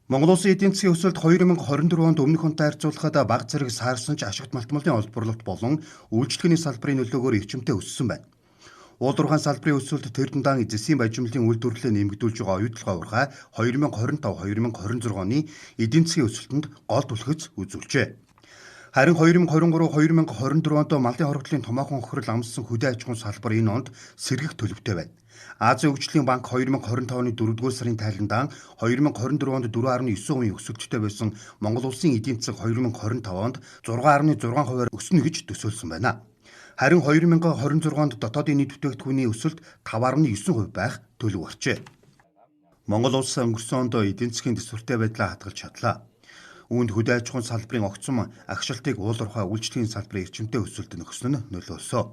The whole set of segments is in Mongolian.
Монгол Улсын эдийн засгийн өсөлт 2024 онд өмнөх онтой харьцуулахад бага зэрэг саарсан ч ашигт малтмалын олборлолт болон үйлчлэгээний салбарын нөлөөгөөр эрчимтэй өссөн байна. Уулуурхайн салбарын өсөлт тэр дундаа эзэсийн бажимлалын үйлдвэрлэлээ нэмэгдүүлж байгаа оюутлогоо урхаа 2025-2026 оны эдийн засгийн өсөлтөнд гол түлхэц үзүүлжээ. Харин 2023-2024 онд малын хоригдлын томоохон хохирол амссан хөдөө аж ахуйн салбар энэ онд сэргэх төлөвтэй байна. Азийн хөгжлийн банк 2025 оны 4-р сарын тайландаа 2024 онд 4.9% өсөлттэй байсан Монгол Улсын эдийн засаг 2025 онд 6.6%-аар өснө гэж төсөөлсөн байна. Харин 2026 онд дотоодын нийт бүтээгдэхүүний өсөлт 5.9% байх төлөв гарчээ. Монгол улс өнгөрсөн онд эдийн засгийн төсвөртэй байдлаа хадгалж чадлаа. Үүнд хөдөө аж ахуйн салбарын огцом агшилтыг уулуурхай үйлчлэгийн салбарын эрчимтэй өсөлт нөхсөн нь нөлөөлсөн.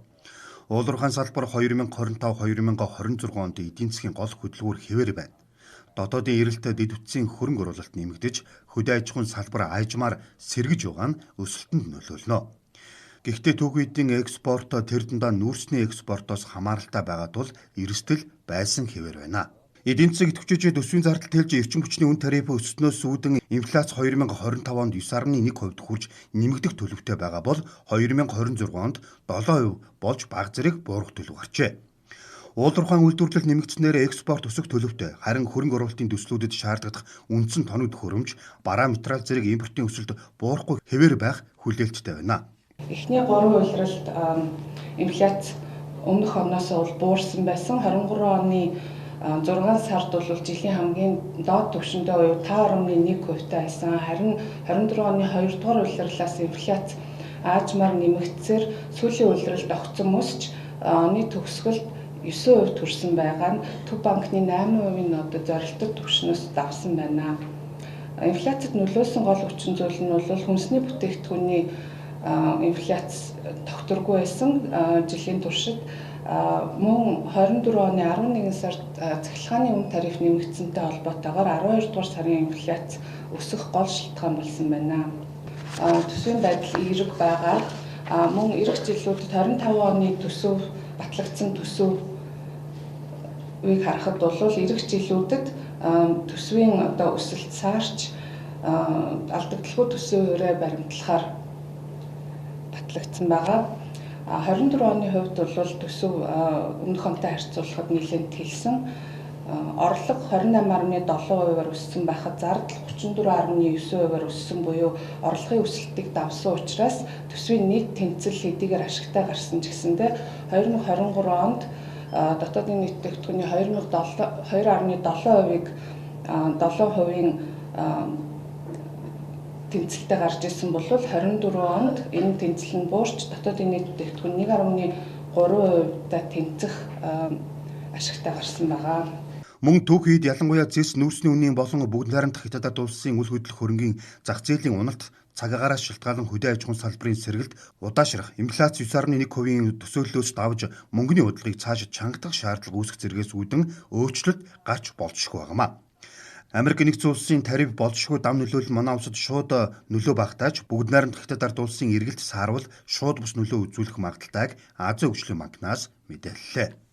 Уулуурхайн салбар 2025-2026 онд эдийн засгийн гол хөдөлгүүр хэвээр байна. Дотоодын эрэлт дэд бүтцийн хөрөнгө оруулалт нэмэгдэж, хөдөө аж ахуйн салбар аажмаар сэргэж байгаа нь өсөлтөнд нөлөөлнө. Гэхдээ түүхийдийн экспорт тэр дундаа нүүрсний экспортоос хамааралтай байгаа тул эрсдэл байсан хэвээр байна. Эдийн засаг идэвхжиж төсвийн зардал тэлж эрчим хүчний үн тариф өснөөс үүдэн инфляц 2025 онд 9.1% хүрч нэмэгдэх төлөвтэй байгаа бол 2026 онд 7% болж бага зэрэг буурах төлөв гарчээ. Уулуурхайн үйлдвэрлэл нэмэгдснээр экспорт өсөх төлөвтэй. Харин хөрөнгө оруулалтын төслүүдэд шаардлагатай үндсэн тоног төхөөрөмж, бараа материал зэрэг импортын өсөлт буурахгүй хэвээр байх хүлээлттэй байна. Эхний 3 улиралд инфляц өмнөх оноос бол буурсан байсан. 23 оны 6 сард бол жилийн хамгийн доод түвшиндээ буюу 5.1% байсан. Харин 24 оны 2 дугаар улирлаас инфляц аажмаар нэмэгдсээр сүүлийн улиралд огцом өсч оны төгсгөлд 9% төрсэн байгаа нь Төв банкны 8%-ийн одоо зорилттой түвшнээс давсан байна. Инфляцид нөлөөсөн гол хүчин зүйл нь бол хүнсний бүтээгдэхүүний инфляц тогтворгүй байсан жилийн туршид мөн 24 оны 11 сард цахилгааны үн тариф нэмэгдсэнтэй холбоотойгоор 12 дугаар сарын инфляц өсөх гол шалтгаан болсон байна. Төсвийн байдал эерэг байгаа. Мөн эх жилүүдэд 25 оны төсөв батлагдсан төсөвийг харахад бол эх жилүүдэд төсвийн одоо өсөлт саарч алдагдaltaгүй төсвийн хуваарь баримтлахаар батлагдсан байгаа. 24 оны хувьд бол төсөв өмнөх онтой харьцуулахад нэлээд хэлсэн. Орлого 28.7%-аар өссөн байхад зардал 34.9%-аар өссөн буюу орлогын өсөлтийг давсан учраас төсвийн нийт тэнцэл хэдийгээр ашигтай гарсан ч гэсэндээ 2023 онд дотоодын нийт бүтээгдэхүүний 2.7%-ийг 7%-ийн тэнцэлтэй гарч ирсэн бол 24 онд энэ тэнцэл нь буурч дотоодын нийт бүтээгдэхүүн 1.3%-тай тэнцэх ашигтай гарсан байгаа. Мөн түүхийд ялангуяа зэс нүүрсний үнийн болон бүгд найрамдах хятадд улсын үл хөдлөх хөрөнгийн зах зээлийн уналт цагаагаараа шилтгаалan хөдөө аж ахуйн салбарын сэргэлт удаашрах инфляц 9.1%-ийн төсөөллөөс давж мөнгөний удалгыг цааш чангадах шаардлага үүсэх зэрэгээс үүдэн өөрчлөлт гарч болзошгүй байнамаа. Америк нэгдсэн улсын тариф болзошгүй дам нөлөөлөл манай улсад шууд нөлөө багтааж бүгд найрамдах хятад улсын эргэлт саарвал шууд бус нөлөө үзүүлэх магадaltaйг Азийн хөгжлийн банкнаас мэдээллээ.